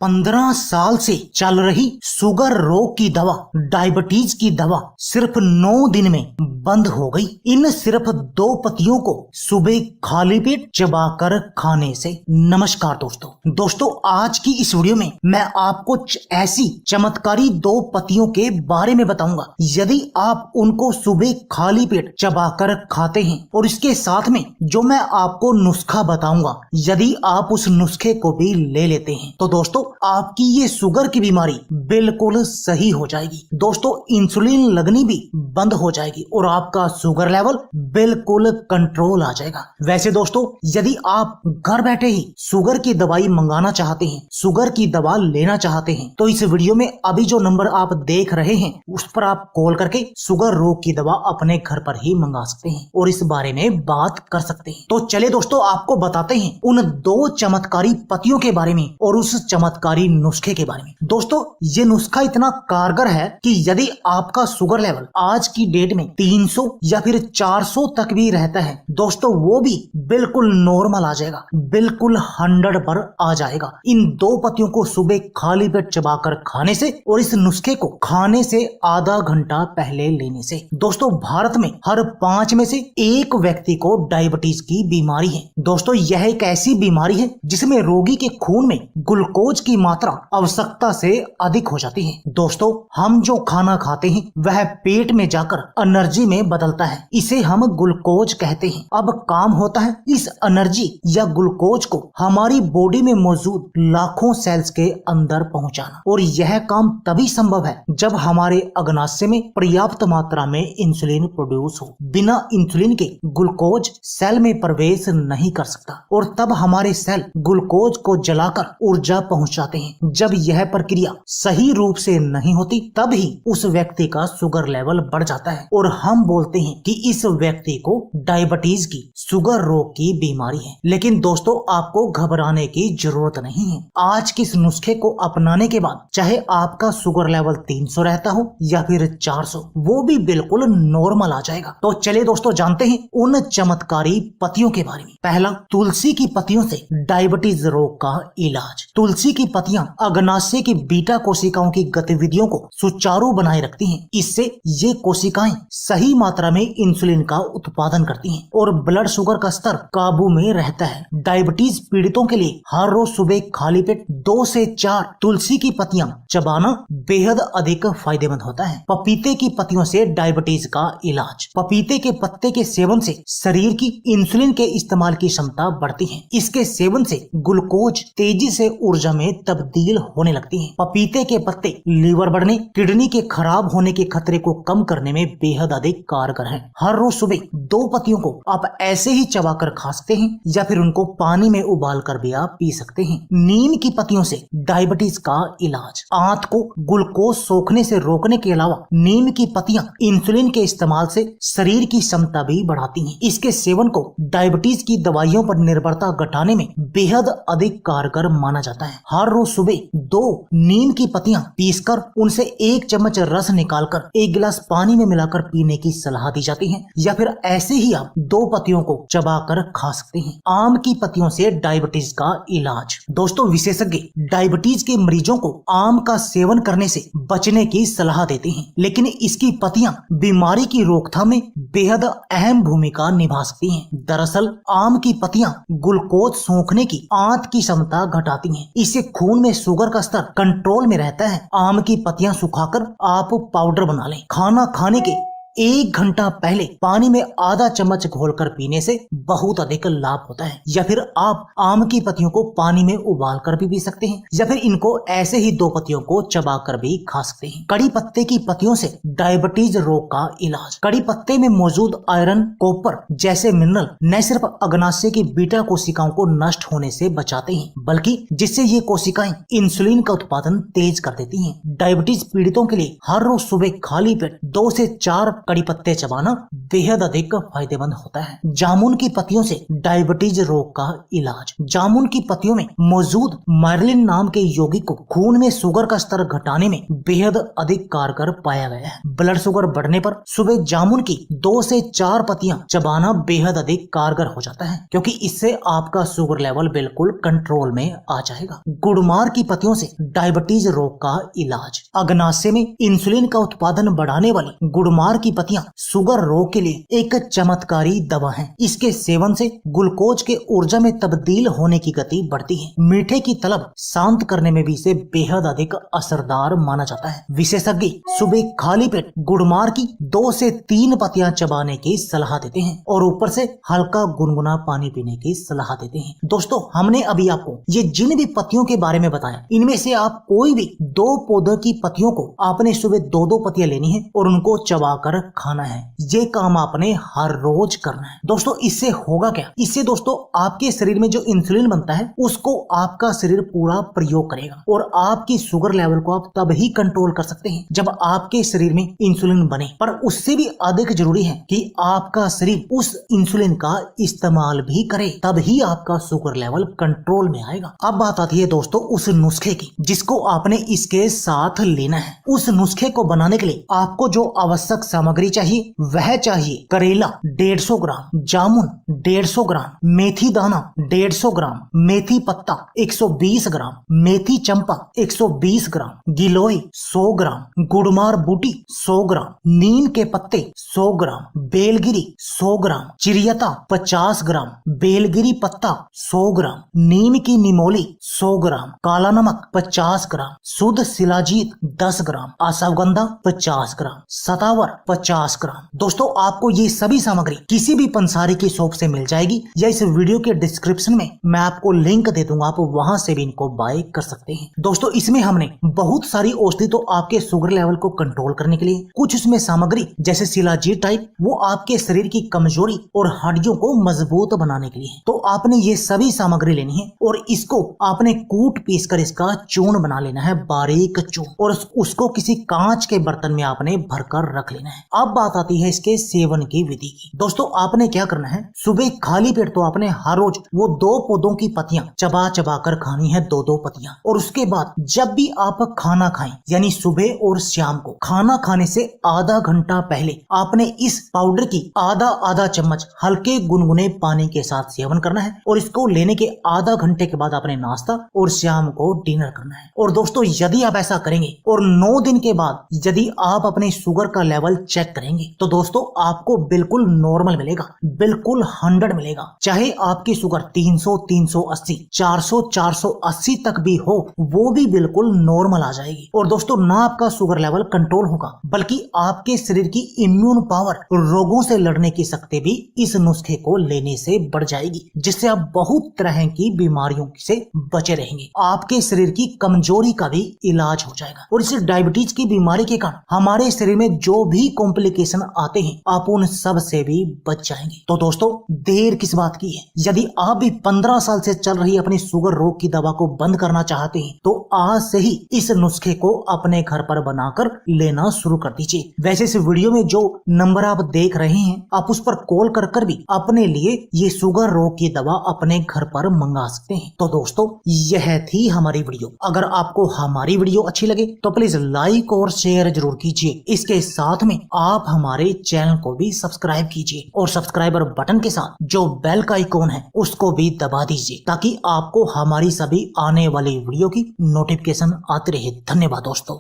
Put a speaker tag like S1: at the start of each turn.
S1: 15 साल से चल रही शुगर रोग की दवा, डायबिटीज की दवा सिर्फ 9 दिन में बंद हो गई। इन सिर्फ 2 पत्तियों को सुबह खाली पेट चबाकर खाने से। नमस्कार दोस्तों, आज की इस वीडियो में मैं आपको ऐसी चमत्कारी 2 पत्तियों के बारे में बताऊंगा। यदि आप उनको सुबह खाली पेट चबाकर खाते हैं और इसके साथ में जो मैं आपको नुस्खा बताऊंगा, यदि आप उस नुस्खे को भी ले लेते हैं तो दोस्तों आपकी ये शुगर की बीमारी बिल्कुल सही हो जाएगी। दोस्तों इंसुलिन लगनी भी बंद हो जाएगी और आपका शुगर लेवल बिल्कुल कंट्रोल आ जाएगा। वैसे दोस्तों यदि आप घर बैठे ही शुगर की दवाई मंगाना चाहते हैं, शुगर की दवा लेना चाहते हैं, तो इस वीडियो में अभी जो नंबर आप देख रहे हैं उस पर आप कॉल करके शुगर रोग की दवा अपने घर पर ही मंगा सकते हैं और इस बारे में बात कर सकते हैं। तो चले दोस्तों आपको बताते हैं उन 2 चमत्कारी पत्तियों के बारे में और उस चमत्कारी नुस्खे के बारे में। दोस्तों ये नुस्खा इतना कारगर है कि यदि आपका शुगर लेवल आज की डेट में 300 या फिर 400 तक भी रहता है दोस्तों, वो भी बिल्कुल नॉर्मल आ जाएगा, बिल्कुल 100 पर आ जाएगा। इन 2 पत्तियों को सुबह खाली पेट चबाकर खाने से और इस नुस्खे को खाने से आधा घंटा पहले लेने से। दोस्तों भारत में हर 5 में से 1 व्यक्ति को डायबिटीज की बीमारी है। दोस्तों यह एक ऐसी बीमारी है जिसमें रोगी के खून में ग्लूकोज की मात्रा आवश्यकता से अधिक हो जाती है। दोस्तों हम जो खाना खाते हैं वह पेट में जाकर एनर्जी में बदलता है, इसे हम ग्लूकोज कहते हैं। अब काम होता है इस एनर्जी या ग्लूकोज को हमारी बॉडी में मौजूद लाखों सेल्स के अंदर पहुंचाना, और यह काम तभी संभव है जब हमारे अग्नाशय में पर्याप्त मात्रा में इंसुलिन प्रोड्यूस हो। बिना इंसुलिन के ग्लूकोज सेल में प्रवेश नहीं कर सकता और तब हमारे सेल ग्लूकोज को जलाकर ऊर्जा पहुंचाते हैं। जब यह प्रक्रिया सही रूप से नहीं होती तब ही उस व्यक्ति का शुगर लेवल बढ़ जाता है और हम बोलते हैं कि इस व्यक्ति को डायबिटीज की, शुगर रोग की बीमारी है। लेकिन दोस्तों आपको घबराने की जरूरत नहीं है। आज के इस नुस्खे को अपनाने के बाद चाहे आपका शुगर लेवल 300 रहता हो या फिर 400, वो भी बिल्कुल नॉर्मल आ जाएगा। तो चलिए दोस्तों जानते हैं उन चमत्कारी पत्तियों के बारे में। पहला, तुलसी की पत्तियों से डायबिटीज रोग का इलाज। तुलसी की पत्तियां अग्नाशय की बीटा कोशिकाओं की गतिविधियों को सुचारू बनाए रखती हैं। इससे ये कोशिकाएं सही मात्रा में इंसुलिन का उत्पादन करती हैं और ब्लड शुगर का स्तर काबू में रहता है। डायबिटीज पीड़ितों के लिए हर रोज सुबह खाली पेट 2 से 4 तुलसी की पत्तियां चबाना बेहद अधिक फायदेमंद होता है। पपीते की पत्तियों से डायबिटीज का इलाज। पपीते के पत्ते के सेवन से शरीर की इंसुलिन के इस्तेमाल की क्षमता बढ़ती है। इसके सेवन से ग्लूकोज तेजी से ऊर्जा में तब्दील होने लगती है। पपीते के पत्ते लीवर बढ़ने, किडनी के खराब होने के खतरे को कम करने में बेहद अधिक कारगर हैं। हर रोज सुबह 2 पत्तियों को आप ऐसे ही चबाकर खा सकते हैं या फिर उनको पानी में उबाल कर भी आप पी सकते हैं। नीम की पत्तियों से डायबिटीज का इलाज। आंत को ग्लूकोज सोखने से रोकने के अलावा नीम की पत्तियां इंसुलिन के इस्तेमाल से शरीर की क्षमता भी बढ़ाती हैं। इसके सेवन को डायबिटीज की दवाइयों पर निर्भरता घटाने में बेहद अधिक कारगर माना जाता है। हर रोज सुबह 2 नीम की पत्तियां पीसकर उनसे 1 चम्मच रस निकालकर 1 गिलास पानी में मिलाकर पीने की सलाह दी जाती है या फिर ऐसे ही आप 2 पत्तियों को चबाकर खा सकते हैं। आम की पत्तियों से डायबिटीज का इलाज। दोस्तों विशेषज्ञ डायबिटीज के मरीजों को आम का सेवन करने से बचने की सलाह देते हैं, लेकिन इसकी पत्तियां बीमारी की रोकथाम में बेहद अहम भूमिका निभा सकती हैं। दरअसल आम की पत्तियां ग्लूकोज सोखने की आंत की क्षमता घटाती हैं। इससे खून में शुगर का स्तर कंट्रोल में रहता है। आम की पत्तियां सुखाकर आप पाउडर बना लें। खाना खाने के 1 घंटा पहले पानी में आधा चम्मच घोलकर पीने से बहुत अधिक लाभ होता है। या फिर आप आम की पत्तियों को पानी में उबाल कर भी पी सकते हैं या फिर इनको ऐसे ही 2 पत्तियों को चबाकर भी खा सकते हैं। कड़ी पत्ते की पत्तियों से डायबिटीज रोग का इलाज। कड़ी पत्ते में मौजूद आयरन, कॉपर जैसे मिनरल न सिर्फ अग्नाशय की बीटा कोशिकाओं को नष्ट होने से बचाते हैं, बल्कि जिससे ये कोशिकाएं इंसुलिन का उत्पादन तेज कर देती हैं। डायबिटीज पीड़ितों के लिए हर रोज सुबह खाली पेट 2 से 4 कड़ी पत्ते चबाना बेहद अधिक फायदेमंद होता है। जामुन की पत्तियों से डायबिटीज रोग का इलाज। जामुन की पत्तियों में मौजूद मार्लिन नाम के यौगिक को खून में शुगर का स्तर घटाने में बेहद अधिक कारगर पाया गया है। ब्लड शुगर बढ़ने पर सुबह जामुन की 2 से 4 पत्तियां चबाना बेहद अधिक कारगर हो जाता है, क्योंकि इससे आपका शुगर लेवल बिल्कुल कंट्रोल में आ जाएगा। गुड़मार की पत्तियों से डायबिटीज रोग का इलाज। अग्नाशय में इंसुलिन का उत्पादन बढ़ाने वाली गुड़मार की पत्तियां शुगर रोग के लिए एक चमत्कारी दवा है। इसके सेवन से ग्लूकोज के ऊर्जा में तब्दील होने की गति बढ़ती है। मीठे की तलब शांत करने में भी इसे बेहद अधिक असरदार माना जाता है। विशेषज्ञ सुबह खाली पेट गुड़मार की 2 से 3 पत्तियां चबाने की सलाह देते हैं और ऊपर से हल्का गुनगुना पानी पीने की सलाह देते हैं। दोस्तों, हमने अभी आपको ये जिन भी पत्तियों के बारे में बताया, इनमें से आप कोई भी 2 पौधों की पत्तियों को आपने सुबह 2-2 पत्तियां लेनी है और उनको चबाकर खाना है। ये काम आपने हर रोज करना है। दोस्तों, इससे होगा क्या? इससे दोस्तों आपके शरीर में जो इंसुलिन बनता है उसको आपका शरीर पूरा प्रयोग करेगा और आपकी शुगर लेवल को आप तब ही कंट्रोल कर सकते हैं जब आपके शरीर में इंसुलिन बने। पर उससे भी अधिक जरूरी है कि आपका शरीर उस इंसुलिन का इस्तेमाल भी करे, तब ही आपका शुगर लेवल कंट्रोल में आएगा। अब बात आती है दोस्तों उस नुस्खे की जिसको आपने इसके साथ लेना है। उस नुस्खे को बनाने के लिए आपको जो आवश्यक सामग्री चाहिए वह चाहिए करेला 150 ग्राम, जामुन 150 ग्राम, मेथी दाना 150 ग्राम, मेथी पत्ता 120 ग्राम, मेथी चंपा 120 ग्राम, गिलोय 100 ग्राम, गुड़मार बूटी 100 ग्राम, नीम के पत्ते 100 ग्राम, बेलगिरी 100 ग्राम, चिरियता 50 ग्राम, बेलगिरी पत्ता 100 ग्राम, नीम की निमोली 100 ग्राम, काला नमक 50 ग्राम, शुद्ध शिलाजीत 10 ग्राम, अश्वगंधा 50 ग्राम, सतावर 50 ग्राम। दोस्तों, आपको ये सभी सामग्री किसी भी पंसारी की शॉप से मिल जाएगी या इस वीडियो के डिस्क्रिप्शन में मैं आपको लिंक दे दूंगा, आप वहां से भी इनको बाय कर सकते हैं। दोस्तों, इसमें हमने बहुत सारी औषधि तो आपके शुगर लेवल को कंट्रोल करने के लिए, कुछ इसमें सामग्री जैसे शिलाजीत टाइप वो आपके शरीर की कमजोरी और हड्डियों को मजबूत बनाने के लिए है। तो आपने ये सभी सामग्री लेनी है और इसको आपने कूट पीस कर इसका चूर्ण बना लेना है, बारीक चूर्ण, और उसको किसी कांच के बर्तन में आपने भरकर रख लेना है। अब बात आती है इसके सेवन की विधि की। दोस्तों, आपने क्या करना है, सुबह खाली पेट तो आपने हर रोज वो 2 पौधों की पत्तियां चबा चबा कर खानी है, 2-2 पत्तियां। और उसके बाद जब भी आप खाना खाएं, यानी सुबह और शाम को, खाना खाने से आधा घंटा पहले आपने इस पाउडर की आधा चम्मच हल्के गुनगुने पानी के साथ सेवन करना है और इसको लेने के आधा घंटे के बाद आपने नाश्ता और शाम को डिनर करना है। और दोस्तों, यदि आप ऐसा करेंगे और 9 दिन के बाद यदि आप अपने शुगर का लेवल चेक करेंगे तो दोस्तों आपको बिल्कुल नॉर्मल मिलेगा, बिल्कुल 100 मिलेगा। चाहे आपकी शुगर 300, 380, 400, 480 तक भी हो, वो भी बिल्कुल नॉर्मल आ जाएगी। और दोस्तों, ना आपका शुगर लेवल कंट्रोल होगा बल्कि आपके शरीर की इम्यून पावर, रोगों से लड़ने की शक्ति भी इस नुस्खे को लेने से बढ़ जाएगी, जिससे आप बहुत तरह की बीमारियों से बचे रहेंगे। आपके शरीर की कमजोरी का भी इलाज हो जाएगा और इस डायबिटीज की बीमारी के कारण हमारे शरीर में जो भी कॉम्प्लिकेशन आते हैं आप उन सब से भी बच जाएंगे। तो दोस्तों, देर किस बात की है? यदि आप भी 15 साल से चल रही अपनी शुगर रोग की दवा को बंद करना चाहते हैं तो आज से ही इस नुस्खे को अपने घर पर बनाकर लेना शुरू कर दीजिए। वैसे इस वीडियो में जो नंबर आप देख रहे हैं आप उस पर कॉल कर भी अपने लिए ये शुगर रोग की दवा अपने घर पर मंगा सकते हैं। तो दोस्तों, यह थी हमारी वीडियो। अगर आपको हमारी वीडियो अच्छी लगे तो प्लीज लाइक और शेयर जरूर कीजिए। इसके साथ में आप हमारे चैनल को भी सब्सक्राइब कीजिए और सब्सक्राइबर बटन के साथ जो बेल का आइकॉन है उसको भी दबा दीजिए ताकि आपको हमारी सभी आने वाली वीडियो की नोटिफिकेशन आती रहे। धन्यवाद दोस्तों।